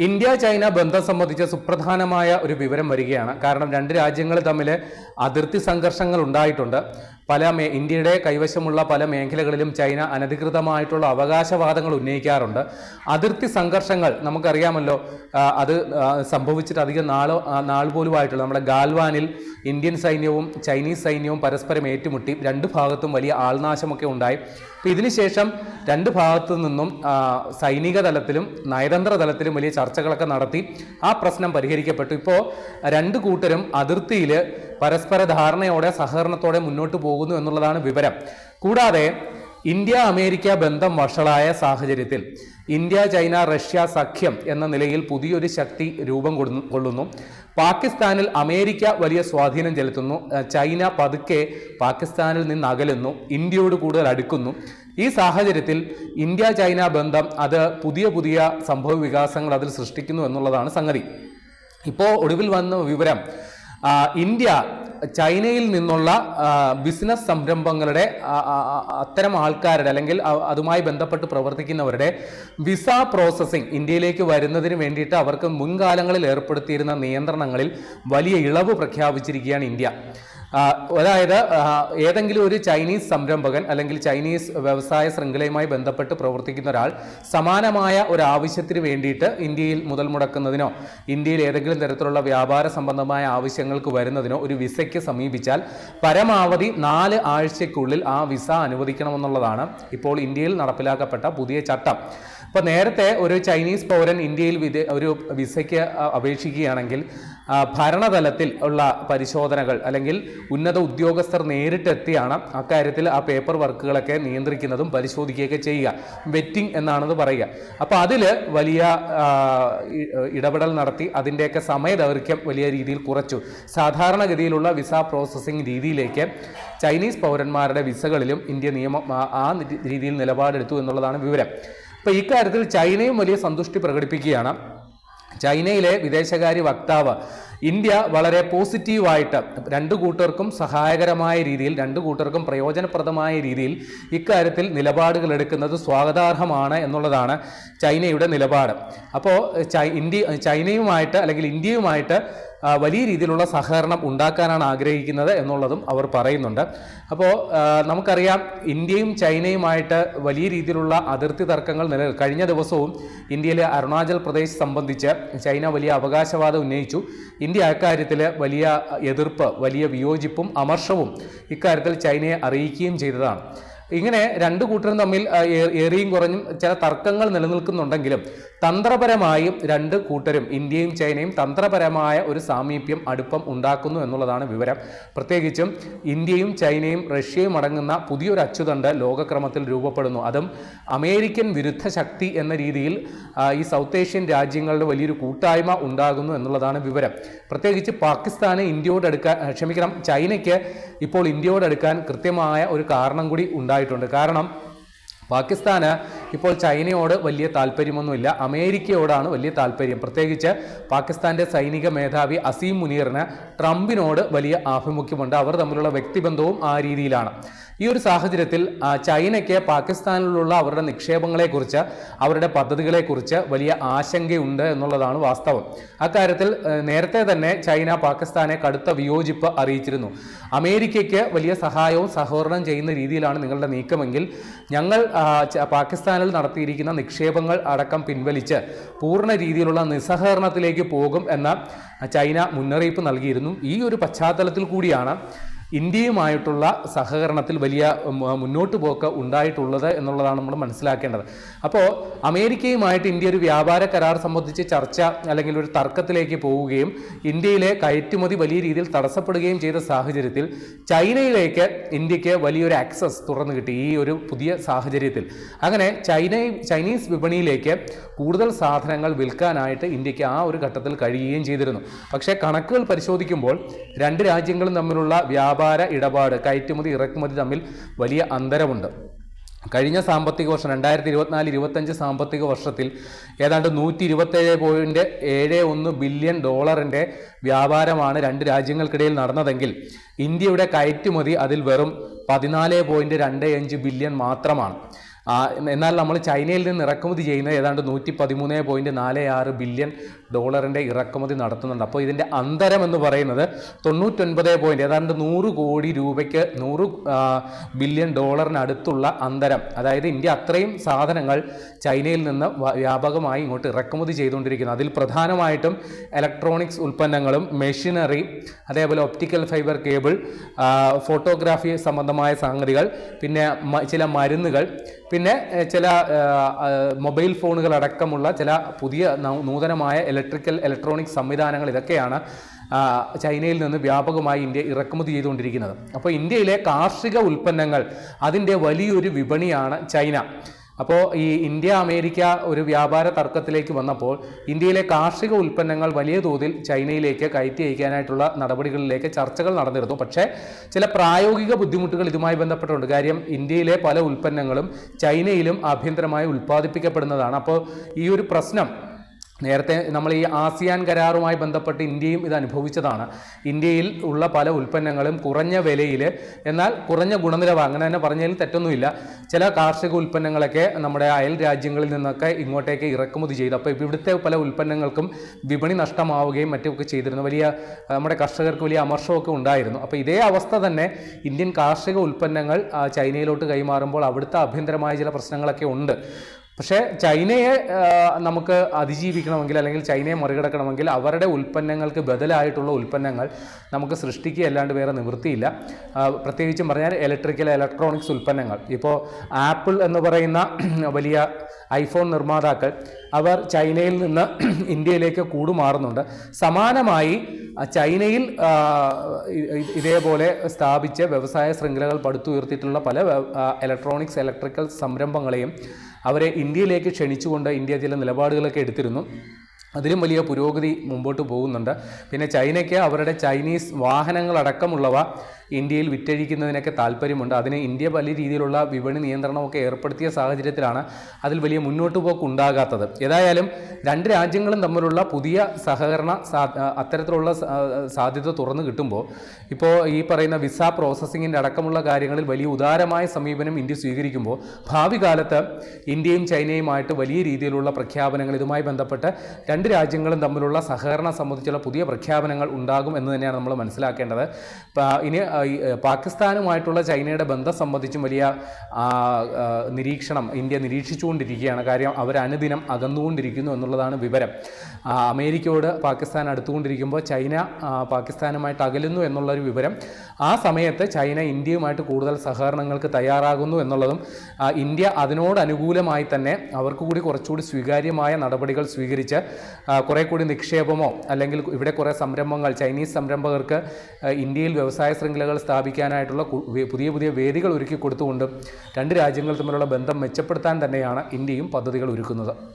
India China ബന്ധം സംബന്ധിച്ച സുപ്രധാനമായ ഒരു വിവരം വരികയാണ്. കാരണം രണ്ട് രാജ്യങ്ങൾ തമ്മിൽ അതിർത്തി സംഘർഷങ്ങൾ ഉണ്ടായിട്ടുണ്ട്. ഇന്ത്യയുടെ കൈവശമുള്ള പല മേഖലകളിലും ചൈന അനധികൃതമായിട്ടുള്ള അവകാശവാദങ്ങൾ ഉന്നയിക്കാറുണ്ട്. അതിർത്തി സംഘർഷങ്ങൾ നമുക്കറിയാമല്ലോ, അത് സംഭവിച്ചിട്ട് അധികം നാൾ പോലും ആയിട്ടുള്ള നമ്മുടെ ഗാൽവാനിൽ ഇന്ത്യൻ സൈന്യവും ചൈനീസ് സൈന്യവും പരസ്പരം ഏറ്റുമുട്ടി രണ്ട് ഭാഗത്തും വലിയ ആൾനാശമൊക്കെ ഉണ്ടായി. അപ്പോൾ ഇതിനുശേഷം രണ്ട് ഭാഗത്തു നിന്നും സൈനിക തലത്തിലും നയതന്ത്ര തലത്തിലും വലിയ ചർച്ചകളൊക്കെ നടത്തി ആ പ്രശ്നം പരിഹരിക്കപ്പെട്ടു. ഇപ്പോൾ രണ്ട് കൂട്ടരും അതിർത്തിയിൽ പരസ്പര ധാരണയോടെ സഹകരണത്തോടെ മുന്നോട്ട് പോകുന്നു എന്നുള്ളതാണ് വിവരം. കൂടാതെ ഇന്ത്യ അമേരിക്ക ബന്ധം വഷളായ സാഹചര്യത്തിൽ ഇന്ത്യ ചൈന റഷ്യ സഖ്യം എന്ന നിലയിൽ പുതിയൊരു ശക്തി രൂപം കൊള്ളുന്നു. പാകിസ്ഥാനിൽ അമേരിക്ക വലിയ സ്വാധീനം ചെലുത്തുന്നു. ചൈന പതുക്കെ പാകിസ്ഥാനിൽ നിന്ന് അകലുന്നു, ഇന്ത്യയോട് കൂടുതൽ അടുക്കുന്നു. ഈ സാഹചര്യത്തിൽ ഇന്ത്യ ചൈന ബന്ധം അത് പുതിയ സംഭവ വികാസങ്ങൾ അതിൽ സൃഷ്ടിക്കുന്നു എന്നുള്ളതാണ് സംഗതി. ഇപ്പോൾ ഒടുവിൽ വന്ന വിവരം, ഇന്ത്യ ചൈനയിൽ നിന്നുള്ള ബിസിനസ് സംരംഭങ്ങളുടെ അത്തരം ആൾക്കാരുടെ അല്ലെങ്കിൽ അതുമായി ബന്ധപ്പെട്ട് പ്രവർത്തിക്കുന്നവരുടെ വിസ പ്രോസസ്സിംഗ് ഇന്ത്യയിലേക്ക് വരുന്നതിന് വേണ്ടിയിട്ട് അവർക്ക് മുൻകാലങ്ങളിൽ ഏർപ്പെടുത്തിയിരുന്ന നിയന്ത്രണങ്ങളിൽ വലിയ ഇളവ് പ്രഖ്യാപിച്ചിരിക്കുകയാണ് ഇന്ത്യ. അതായത് ഏതെങ്കിലും ഒരു ചൈനീസ് സംരംഭകൻ അല്ലെങ്കിൽ ചൈനീസ് വ്യവസായ ശൃംഖലയുമായി ബന്ധപ്പെട്ട് പ്രവർത്തിക്കുന്ന ഒരാൾ സമാനമായ ഒരു ആവശ്യത്തിന് വേണ്ടിയിട്ട് ഇന്ത്യയിൽ മുതൽ മുടക്കുന്നതിനോ ഇന്ത്യയിൽ ഏതെങ്കിലും തരത്തിലുള്ള വ്യാപാര സംബന്ധമായ ആവശ്യങ്ങൾക്ക് വരുന്നതിനോ ഒരു വിസയ്ക്ക് സമീപിച്ചാൽ പരമാവധി 4 ആഴ്ചയ്ക്കുള്ളിൽ ആ വിസ അനുവദിക്കണമെന്നുള്ളതാണ് ഇപ്പോൾ ഇന്ത്യയിൽ നടപ്പിലാക്കപ്പെട്ട പുതിയ ചട്ടം. ഇപ്പോൾ നേരത്തെ ഒരു ചൈനീസ് പൗരൻ ഇന്ത്യയിൽ ഒരു വിസയ്ക്ക് അപേക്ഷിക്കുകയാണെങ്കിൽ ഭരണതലത്തിൽ ഉള്ള പരിശോധനകൾ അല്ലെങ്കിൽ ഉന്നത ഉദ്യോഗസ്ഥർ നേരിട്ടെത്തിയാണ് അക്കാര്യത്തിൽ ആ പേപ്പർ വർക്കുകളൊക്കെ നിയന്ത്രിക്കുന്നതും പരിശോധിക്കുകയൊക്കെ ചെയ്യുക. വെറ്റിംഗ് എന്നാണത് പറയുക. അപ്പോൾ അതിൽ വലിയ ഇടപെടൽ നടത്തി അതിൻ്റെയൊക്കെ സമയദൈർഘ്യം വലിയ രീതിയിൽ കുറച്ചു. സാധാരണഗതിയിലുള്ള വിസ പ്രോസസ്സിംഗ് രീതിയിലേക്ക് ചൈനീസ് പൗരന്മാരുടെ വിസകളിലും ഇന്ത്യ ആ രീതിയിൽ നിലപാടെടുത്തു എന്നുള്ളതാണ് വിവരം. അപ്പോൾ ഇക്കാര്യത്തിൽ ചൈനയും വലിയ സന്തുഷ്ടി പ്രകടിപ്പിക്കുകയാണ്. ചൈനയിലെ വിദേശകാര്യ വക്താവ് ഇന്ത്യ വളരെ പോസിറ്റീവായിട്ട് രണ്ടു കൂട്ടർക്കും സഹായകരമായ രീതിയിൽ രണ്ടു കൂട്ടർക്കും പ്രയോജനപ്രദമായ രീതിയിൽ ഇക്കാര്യത്തിൽ നിലപാടുകൾ എടുക്കുന്നത് സ്വാഗതാർഹമാണ് എന്നുള്ളതാണ് ചൈനയുടെ നിലപാട്. അപ്പോൾ ചൈനയുമായിട്ട് അല്ലെങ്കിൽ ഇന്ത്യയുമായിട്ട് വലിയ രീതിയിലുള്ള സഹകരണം ഉണ്ടാക്കാനാണ് ആഗ്രഹിക്കുന്നത് എന്നുള്ളതും അവർ പറയുന്നുണ്ട്. അപ്പോൾ നമുക്കറിയാം, ഇന്ത്യയും ചൈനയുമായിട്ട് വലിയ രീതിയിലുള്ള അതിർത്തി തർക്കങ്ങൾ കഴിഞ്ഞ ദിവസവും ഇന്ത്യയിലെ അരുണാചൽ പ്രദേശ് സംബന്ധിച്ച് ചൈന വലിയ അവകാശവാദം ഉന്നയിച്ചു. ഇന്ത്യ അക്കാര്യത്തിൽ വലിയ എതിർപ്പ്, വലിയ വിയോജിപ്പും അമർഷവും ഇക്കാര്യത്തിൽ ചൈനയെ അറിയിക്കുകയും ചെയ്തതാണ്. ഇങ്ങനെ രണ്ടു കൂട്ടരും തമ്മിൽ ഏറിയും കുറഞ്ഞും ചില തർക്കങ്ങൾ നിലനിൽക്കുന്നുണ്ടെങ്കിലും തന്ത്രപരമായും രണ്ട് കൂട്ടരും ഇന്ത്യയും ചൈനയും തന്ത്രപരമായ ഒരു സാമീപ്യം അടുപ്പം ഉണ്ടാക്കുന്നു എന്നുള്ളതാണ് വിവരം. പ്രത്യേകിച്ചും ഇന്ത്യയും ചൈനയും റഷ്യയും അടങ്ങുന്ന പുതിയൊരു അച്ചുതണ്ട് ലോകക്രമത്തിൽ രൂപപ്പെടുന്നു. അതും അമേരിക്കൻ വിരുദ്ധ ശക്തി എന്ന രീതിയിൽ ഈ സൗത്ത് ഏഷ്യൻ രാജ്യങ്ങളുടെ വലിയൊരു കൂട്ടായ്മ ഉണ്ടാകുന്നു എന്നുള്ളതാണ് വിവരം. പ്രത്യേകിച്ച് പാകിസ്ഥാന് ചൈനയ്ക്ക് ഇപ്പോൾ ഇന്ത്യയോടടുക്കാൻ കൃത്യമായ ഒരു കാരണം കൂടി ഉണ്ടായിട്ടുണ്ട്. കാരണം പാകിസ്ഥാന് ഇപ്പോൾ ചൈനയോട് വലിയ താല്പര്യമൊന്നുമില്ല, അമേരിക്കയോടാണ് വലിയ താല്പര്യം. പ്രത്യേകിച്ച് പാകിസ്ഥാന്റെ സൈനിക മേധാവി അസീം മുനീറിന് ട്രംപിനോട് വലിയ ആഭിമുഖ്യമുണ്ട്. അവർ തമ്മിലുള്ള വ്യക്തിബന്ധവും ആ രീതിയിലാണ്. ഈ ഒരു സാഹചര്യത്തിൽ ചൈനയ്ക്ക് പാകിസ്ഥാനിലുള്ള അവരുടെ നിക്ഷേപങ്ങളെക്കുറിച്ച് അവരുടെ പദ്ധതികളെക്കുറിച്ച് വലിയ ആശങ്കയുണ്ട് എന്നുള്ളതാണ് വാസ്തവം. അക്കാര്യത്തിൽ നേരത്തെ തന്നെ ചൈന പാകിസ്ഥാനെ കടുത്ത വിയോജിപ്പ് അറിയിച്ചിരുന്നു. അമേരിക്കയ്ക്ക് വലിയ സഹായവും സഹകരണം ചെയ്യുന്ന രീതിയിലാണ് നിങ്ങളുടെ നീക്കമെങ്കിൽ ഞങ്ങൾ പാകിസ്ഥാനിൽ നടത്തിയിരിക്കുന്ന നിക്ഷേപങ്ങൾ അടക്കം പിൻവലിച്ച് പൂർണ്ണ രീതിയിലുള്ള നിസ്സഹകരണത്തിലേക്ക് പോകും എന്ന ചൈന മുന്നറിയിപ്പ് നൽകിയിരുന്നു. ഈ ഒരു പശ്ചാത്തലത്തിൽ കൂടിയാണ് ഇന്ത്യയുമായിട്ടുള്ള സഹകരണത്തിൽ വലിയ മുന്നോട്ട് പോക്ക് ഉണ്ടായിട്ടുള്ളത് എന്നുള്ളതാണ് നമ്മൾ മനസ്സിലാക്കേണ്ടത്. അപ്പോൾ അമേരിക്കയുമായിട്ട് ഇന്ത്യ ഒരു വ്യാപാര കരാർ സംബന്ധിച്ച് ചർച്ച അല്ലെങ്കിൽ ഒരു തർക്കത്തിലേക്ക് പോവുകയും ഇന്ത്യയിലെ കയറ്റുമതി വലിയ രീതിയിൽ തടസ്സപ്പെടുകയും ചെയ്ത സാഹചര്യത്തിൽ ചൈനയിലേക്ക് ഇന്ത്യക്ക് വലിയൊരു ആക്സസ് തുറന്നു കിട്ടി ഈ ഒരു പുതിയ സാഹചര്യത്തിൽ. അങ്ങനെ ചൈനീസ് വിപണിയിലേക്ക് കൂടുതൽ സാധനങ്ങൾ വിൽക്കാനായിട്ട് ഇന്ത്യക്ക് ആ ഒരു ഘട്ടത്തിൽ കഴിയുകയും ചെയ്തിരുന്നു. പക്ഷേ കണക്കുകൾ പരിശോധിക്കുമ്പോൾ രണ്ട് രാജ്യങ്ങളും തമ്മിലുള്ള വ്യാപാര ഇടപാട്, കയറ്റുമതി ഇറക്കുമതി തമ്മിൽ വലിയ അന്തരമുണ്ട്. കഴിഞ്ഞ സാമ്പത്തിക വർഷം 2024-25 സാമ്പത്തിക വർഷത്തിൽ ഏതാണ്ട് $127.71 ബില്യൺ വ്യാപാരമാണ് രണ്ട് രാജ്യങ്ങൾക്കിടയിൽ നടന്നതെങ്കിൽ ഇന്ത്യയുടെ കയറ്റുമതി അതിൽ വെറും $14.25 ബില്യൺ മാത്രമാണ്. എന്നാൽ നമ്മൾ ചൈനയിൽ നിന്ന് ഇറക്കുമതി ചെയ്യുന്നത് ഏതാണ്ട് 113.46 ബില്യൺ ഡോളറിൻ്റെ ഇറക്കുമതി നടത്തുന്നുണ്ട്. അപ്പോൾ ഇതിൻ്റെ അന്തരം എന്ന് പറയുന്നത് 99 ഏതാണ്ട് 100 കോടി രൂപയ്ക്ക് 100 ബില്യൺ ഡോളറിനടുത്തുള്ള അന്തരം. അതായത് ഇന്ത്യ അത്രയും സാധനങ്ങൾ ചൈനയിൽ നിന്ന് വ്യാപകമായി ഇങ്ങോട്ട് ഇറക്കുമതി ചെയ്തുകൊണ്ടിരിക്കുന്നു. അതിൽ പ്രധാനമായിട്ടും ഇലക്ട്രോണിക്സ് ഉൽപ്പന്നങ്ങളും മെഷീനറി, അതേപോലെ ഒപ്റ്റിക്കൽ ഫൈബർ കേബിൾ, ഫോട്ടോഗ്രാഫി സംബന്ധമായ സംഗതികൾ, പിന്നെ ചില മരുന്നുകൾ, പിന്നെ ചില മൊബൈൽ ഫോണുകൾ അടക്കമുള്ള ചില പുതിയ നൂതനമായ ഇലക്ട്രോണിക് സംവിധാനങ്ങൾ, ഇതൊക്കെയാണ് ചൈനയിൽ നിന്ന് വ്യാപകമായി ഇന്ത്യ ഇറക്കുമതി ചെയ്തുകൊണ്ടിരിക്കുന്നത്. അപ്പോൾ ഇന്ത്യയിലെ കാർഷിക ഉൽപ്പന്നങ്ങൾ അതിൻ്റെ വലിയൊരു വിപണിയാണ് ചൈന. അപ്പോൾ ഈ ഇന്ത്യ അമേരിക്ക ഒരു വ്യാപാര തർക്കത്തിലേക്ക് വന്നപ്പോൾ ഇന്ത്യയിലെ കാർഷിക ഉൽപ്പന്നങ്ങൾ വലിയ തോതിൽ ചൈനയിലേക്ക് കയറ്റി അയക്കാനായിട്ടുള്ള നടപടികളിലേക്ക് ചർച്ചകൾ നടന്നിരുന്നു. പക്ഷേ ചില പ്രായോഗിക ബുദ്ധിമുട്ടുകൾ ഇതുമായി ബന്ധപ്പെട്ടുണ്ട്. കാര്യം ഇന്ത്യയിലെ പല ഉൽപ്പന്നങ്ങളും ചൈനയിലും ആഭ്യന്തരമായി ഉൽപ്പാദിപ്പിക്കപ്പെടുന്നതാണ്. അപ്പോൾ ഈ ഒരു പ്രശ്നം നേരത്തെ നമ്മൾ ഈ ആസിയാൻ കരാറുമായി ബന്ധപ്പെട്ട് ഇന്ത്യയും ഇത് അനുഭവിച്ചതാണ്. ഇന്ത്യയിൽ ഉള്ള പല ഉൽപ്പന്നങ്ങളും കുറഞ്ഞ വിലയിൽ, എന്നാൽ കുറഞ്ഞ ഗുണനിലവാരം, അങ്ങനെ തന്നെ പറഞ്ഞതിൽ തെറ്റൊന്നുമില്ല, ചില കാർഷിക ഉൽപ്പന്നങ്ങളൊക്കെ നമ്മുടെ അയൽ രാജ്യങ്ങളിൽ നിന്നൊക്കെ ഇങ്ങോട്ടേക്ക് ഇറക്കുമതി ചെയ്തു. അപ്പോൾ ഇവിടുത്തെ പല ഉൽപ്പന്നങ്ങൾക്കും വിപണി നഷ്ടമാവുകയും മറ്റുമൊക്കെ ചെയ്തിരുന്നു. നമ്മുടെ കർഷകർക്ക് വലിയ അമർഷമൊക്കെ ഉണ്ടായിരുന്നു. അപ്പോൾ ഇതേ അവസ്ഥ തന്നെ ഇന്ത്യൻ കാർഷിക ഉൽപ്പന്നങ്ങൾ ചൈനയിലോട്ട് കൈമാറുമ്പോൾ അവിടുത്തെ ആഭ്യന്തരമായ ചില പ്രശ്നങ്ങളൊക്കെ ഉണ്ട്. പക്ഷേ ചൈനയെ നമുക്ക് അതിജീവിക്കണമെങ്കിൽ, അല്ലെങ്കിൽ ചൈനയെ മറികടക്കണമെങ്കിൽ അവരുടെ ഉൽപ്പന്നങ്ങൾക്ക് ബദലായിട്ടുള്ള ഉൽപ്പന്നങ്ങൾ നമുക്ക് സൃഷ്ടിക്കുക അല്ലാണ്ട് വേറെ നിവൃത്തിയില്ല. പ്രത്യേകിച്ചും പറഞ്ഞാൽ ഇലക്ട്രോണിക്സ് ഉൽപ്പന്നങ്ങൾ. ഇപ്പോൾ ആപ്പിൾ എന്ന് പറയുന്ന വലിയ ഐഫോൺ നിർമ്മാതാക്കൾ അവർ ചൈനയിൽ നിന്ന് ഇന്ത്യയിലേക്ക് കൂടുമാറുന്നുണ്ട്. സമാനമായി ചൈനയിൽ ഇതേപോലെ സ്ഥാപിച്ച വ്യവസായ ശൃംഖലകൾ പടുത്തുയർത്തിയിട്ടുള്ള പല ഇലക്ട്രിക്കൽ സംരംഭങ്ങളെയും അവരെ ഇന്ത്യയിലേക്ക് ക്ഷണിച്ചുകൊണ്ട് ഇന്ത്യ ചില നിലപാടുകളൊക്കെ എടുത്തിരുന്നു. അതിലും വലിയ പുരോഗതി മുമ്പോട്ട് പോകുന്നുണ്ട്. പിന്നെ ചൈനയ്ക്ക് അവരുടെ ചൈനീസ് വാഹനങ്ങളടക്കമുള്ളവ ഇന്ത്യയിൽ വിറ്റഴിക്കുന്നതിനൊക്കെ താല്പര്യമുണ്ട്. അതിന് ഇന്ത്യ വലിയ രീതിയിലുള്ള വിപണി നിയന്ത്രണമൊക്കെ ഏർപ്പെടുത്തിയ സാഹചര്യത്തിലാണ് അതിൽ വലിയ മുന്നോട്ട് പോക്ക് ഉണ്ടാകാത്തത്. ഏതായാലും രണ്ട് രാജ്യങ്ങളും തമ്മിലുള്ള പുതിയ സഹകരണ അത്തരത്തിലുള്ള സാധ്യത തുറന്നു കിട്ടുമ്പോൾ ഇപ്പോൾ ഈ പറയുന്ന വിസ പ്രോസസ്സിങ്ങിൻ്റെ അടക്കമുള്ള കാര്യങ്ങളിൽ വലിയ ഉദാരമായ സമീപനം ഇന്ത്യ സ്വീകരിക്കുമ്പോൾ ഭാവി കാലത്ത് ഇന്ത്യയും ചൈനയുമായിട്ട് വലിയ രീതിയിലുള്ള പ്രഖ്യാപനങ്ങൾ ഇതുമായി ബന്ധപ്പെട്ട് രണ്ട് രാജ്യങ്ങളും തമ്മിലുള്ള സഹകരണം സംബന്ധിച്ചുള്ള പുതിയ പ്രഖ്യാപനങ്ങൾ ഉണ്ടാകും എന്ന് തന്നെയാണ് നമ്മൾ മനസ്സിലാക്കേണ്ടത്. ഇനി പാകിസ്ഥാനുമായിട്ടുള്ള ചൈനയുടെ ബന്ധം സംബന്ധിച്ചും വലിയ നിരീക്ഷണം ഇന്ത്യ നിരീക്ഷിച്ചുകൊണ്ടിരിക്കുകയാണ്. കാര്യം അവർ അനുദിനം അകന്നുകൊണ്ടിരിക്കുന്നു എന്നുള്ളതാണ് വിവരം. അമേരിക്കയോട് പാകിസ്ഥാൻ അടുത്തുകൊണ്ടിരിക്കുമ്പോൾ ചൈന പാകിസ്ഥാനുമായിട്ട് അകലുന്നു എന്നുള്ളൊരു വിവരം. ആ സമയത്ത് ചൈന ഇന്ത്യയുമായിട്ട് കൂടുതൽ സഹകരണങ്ങൾക്ക് തയ്യാറാകുന്നു എന്നുള്ളതും ഇന്ത്യ അതിനോട് അനുകൂലമായി തന്നെ അവർക്ക് കൂടി കുറച്ചുകൂടി സ്വീകാര്യമായ നടപടികൾ സ്വീകരിച്ച് കുറേ കൂടി നിക്ഷേപമോ അല്ലെങ്കിൽ ഇവിടെ കുറേ സംരംഭങ്ങൾ ചൈനീസ് സംരംഭകർക്ക് ഇന്ത്യയിൽ വ്യവസായ ശൃംഖലകൾ സ്ഥാപിക്കാനായിട്ടുള്ള പുതിയ പുതിയ വേദികൾ ഒരുക്കി കൊടുത്തുകൊണ്ട് രണ്ട് രാജ്യങ്ങൾ തമ്മിലുള്ള ബന്ധം മെച്ചപ്പെടുത്താൻ തന്നെയാണ് ഇന്ത്യയും പദ്ധതികൾ ഒരുക്കുന്നത്.